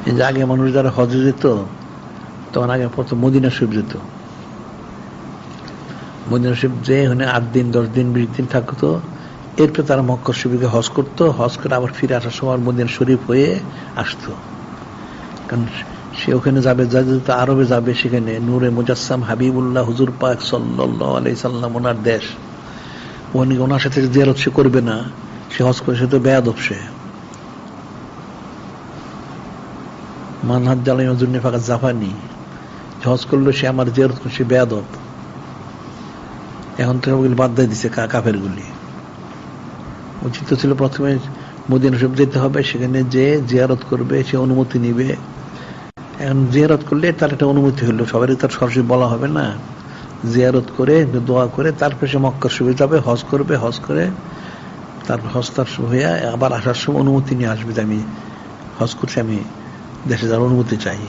এই যে আগে মানুষ যারা হজে যেত তখন আগে প্রথম মদিনা শরীফ যেত, মদিনা শরীফ যে ওখানে 8 দিন 10 দিন 20 দিন থাকতো, এরপর তারা মক্কা শরীফে হজ করতো, হজ করে আবার ফিরে আসার সময় মদিনা শরীফ হয়ে আসতো। কারণ সে ওখানে যাবে, যাতে আরবে যাবে, সেখানে নূরে মুজাসসাম হাবিবুল্লাহ হুজুর পাক সাল্লাল্লাহু আলাইহি সাল্লাম ওনার দেশ, ওনার সাথে জিয়ারত সে করবে না, সে হজ করে, সে তো বেয়াদব। সে মানহাজ জালাইমার জন্য ফাঁকা জাফানি হজ করলো, সে আমার জিয়ারত করছে, সে বেয়াদব। এখন তো ওগুলি বাদ দিয়ে দিচ্ছে কাফের গুলি। উচিত ছিল প্রথমে মদিনা শরীফ যেতে হবে, সেখানে যে জিয়ারত করবে সে অনুমতি নিবে। এখন জিয়ারত করলে তার একটা অনুমতি হলো, সবারই তার সরাসরি বলা হবে না। জিয়ারত করে দোয়া করে তারপরে সে মক্কা শরীফে যাবে, হজ করবে, হজ করে তারপর হজ তার হয়ে আবার আসার সময় অনুমতি নিয়ে আসবে যে আমি হজ করছি, আমি দেশে যাওয়ার অনুমতি চাই,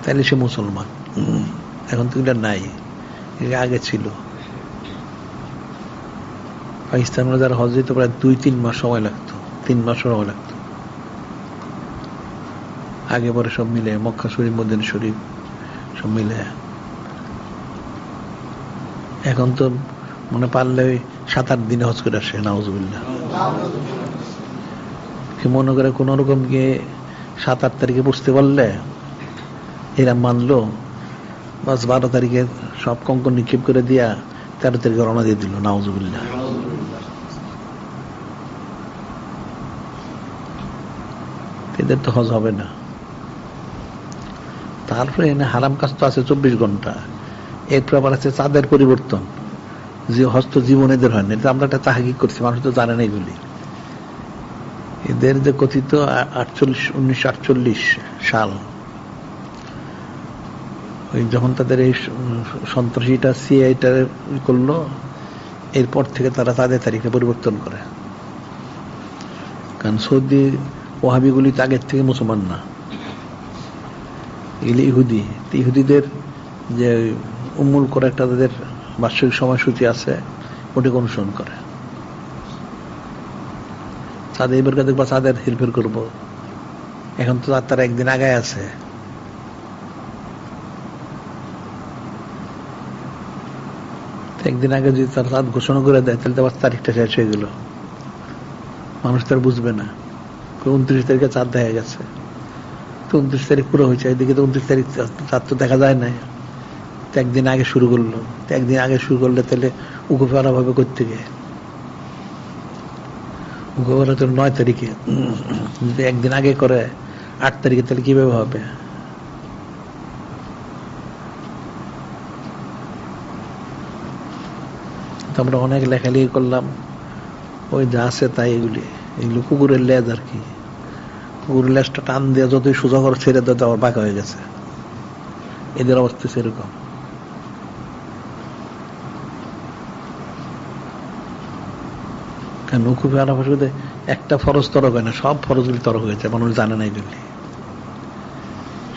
তাইলে সে মুসলমান। এখন তো এটা নাই, এটা আগে ছিল। পাকিস্তানে যারা হজ যেত প্রায় 2-3 মাস সময় লাগতো, 3 মাস সময় লাগতো আগে পরে সব মিলে, মক্কা শরীফ মদিনা শরীফ সব মিলে। এখন তো মনে পারলে 7-8 দিনে হজ করে আসে, নাউজুবিল্লাহ। মনে করে কোন রকম গিয়ে 7-8 তারিখে বুঝতে পারলে এরা মানলো, বাস 12 তারিখে সব কঙ্কন নিক্ষেপ করে দিয়া 13 তারিখে রওনা দিয়ে দিল, নাউজুবিল্লাহ। এদের তো হজ হবে না। তারপরে এনে হারাম কাজ তো আছে 24 ঘন্টা, এরপর আবার আছে চাঁদের পরিবর্তন, যে হস্ত জীবন এদের হয় না। এটা আমরা একটা তাহকিক করছি, মানুষ তো জানে না এগুলি। এদের যে কথিত 1948 সাল, ওই যখন তাদের এই সন্ত্রাসীটা সিআইটা করলো, এরপর থেকে তারা তাদের তারিখে পরিবর্তন করে। কারণ সৌদি ওয়াহাবিগুলি তো আগের থেকে মুসলমান না, এগুলি ইহুদি। ইহুদিদের যে উম্মুল করে একটা তাদের বার্ষিক সময়সূচি আছে, ওটিকে অনুসরণ করে। তাদের এবার দেখবো তাদের হেরফের করবো, এখন তো তারা একদিন আগায় আছে। একদিন আগে যদি তার চাঁদ ঘোষণা করে দেয়, তাহলে তো আবার তারিখটা শেষ হয়ে গেল, মানুষ তার বুঝবে না। 29 তারিখে চাঁদ দেখা গেছে, তো 29 তারিখ পুরো হয়েছে, এদিকে তো 29 তারিখ চাঁদ তো দেখা যায় না, তো একদিন আগে শুরু করলো। তো একদিন আগে শুরু করলে তাহলে উকুফারা ভাবে করতে গিয়ে, উকুফারা তো 9 তারিখে, যদি একদিন আগে করে 8 তারিখে, তাহলে কিভাবে হবে? আমরা অনেক লেখালেখি করলাম, ওই যা আছে তাই। এগুলো কুকুরের লেজ আর কি, কুকুরের লেজটা টান দিয়ে যতই সোজা করে ছেড়ে দেয়, আবার বাঁকা হয়ে গেছে। এদের অবস্থা সেরকম। কারণ উকুফে আরাফার সাথে একটা ফরজ তরক হয় না, সব ফরজগুলি তরক হয়েছে, মানুষ জানে না এগুলি।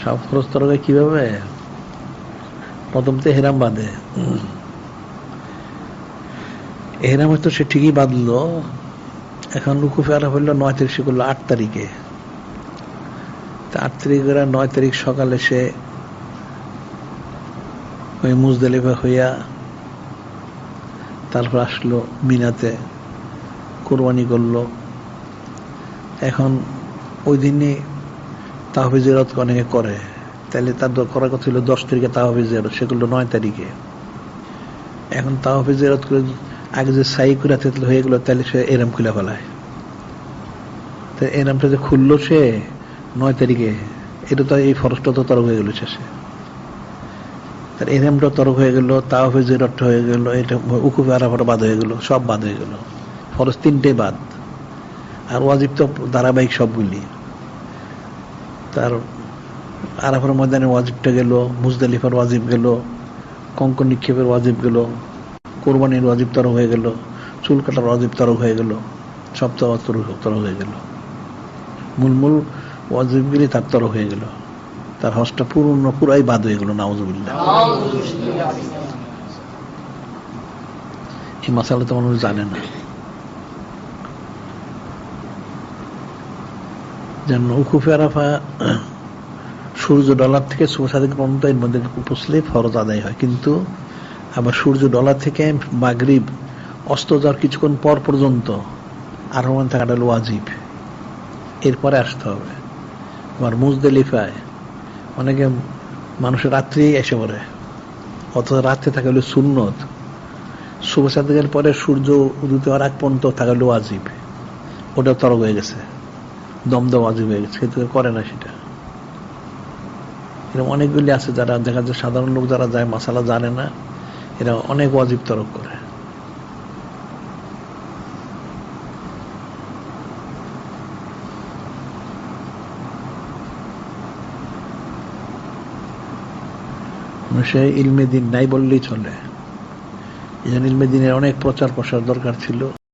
সব ফরজ তরক হয় কিভাবে? প্রথম তো এহরাম বাঁধে, এহরাম হয়তো সে ঠিকই বাঁধলো, এখন উকুফে আরাফা হইল 9 তারিখ, সে করলো 8 তারিখে। 8 তারিখে 9 তারিখ সকালে সে ওই মুজদালিফা হইয়া তারপর আসলো মিনাতে, কোরবানি করলো। এখন ওই দিনে তাহফিজ জিয়ারত অনেকে করে, তাহলে তার করার কথা ছিল 10 তারিখে তাহফিজ জিয়ারত, সে করলো 9 তারিখে। এখন তাহফিজ জিয়ারত করে আগে যে সাই করে হয়ে গেলো, তাহলে সে এরাম খুলে ফেলায়। তো এরামটা যে খুললো সে 9 তারিখে, এটা তো এই ফরজটা তো তরক হয়ে গেল শেষে। তার এরামটা তরক হয়ে গেল, তাওয়াফের জিয়ারতটা হয়ে গেল, এটা উকুফে আরাফাটা বাদ হয়ে গেল, সব বাদ হয়ে গেল। ফরজ 3টে বাদ, আর ওয়াজিব তো ধারাবাহিক সবগুলি। তার আরাফার ময়দানের ওয়াজিবটা গেল, মুজদালিফার ওয়াজিব গেল, কঙ্কন নিক্ষেপের ওয়াজিব গেল, কোরবানির ওয়াজিব তরক হয়ে গেল, চুল কাটার ওয়াজিব তরক হয়ে গেল, সব তরক হয়ে গেল। মূল ওয়াজিবগুলি তার তরক হয়ে গেল, তার হজটা পুরাই বাদ হয়ে গেল, নাউজুবিল্লাহ। এই মাসালা তো মানুষ জানে না। যেন উকুফে আরাফা সূর্য ডলার থেকে সুবহ সাদিক পর্যন্ত এর মধ্যে পৌঁছলে ফরজ আদায় হয়, কিন্তু আবার সূর্য ডলার থেকে মাগরিব অস্ত যাওয়ার কিছুক্ষণ পর পর্যন্ত আরোহণ থাকাটা হলো ওয়াজিব, এরপরে আসতে হবে। আবার মুজদালিফায় অনেকে মানুষের রাত্রি এসে পড়ে, অথচ রাত্রে থাকা হলো সুন্নত। সুবহ সাদিকের পরে সূর্য উদিত হওয়ার আগ পর্যন্ত থাকা হলো ওয়াজিব, ওটা তরক হয়ে গেছে, দমদম ওয়াজিব হয়ে গেছে, কিন্তু করে না সেটা। এরকম অনেকগুলি আছে যারা দেখা যায় সাধারণ লোক যারা যায় মাসালা জানে না, এরা অনেক ওয়াজিব তরক করে। সে ইলমে দিন নাই বললেই চলে। এই জন্য ইলমে দিনের অনেক প্রচার প্রসার দরকার ছিল।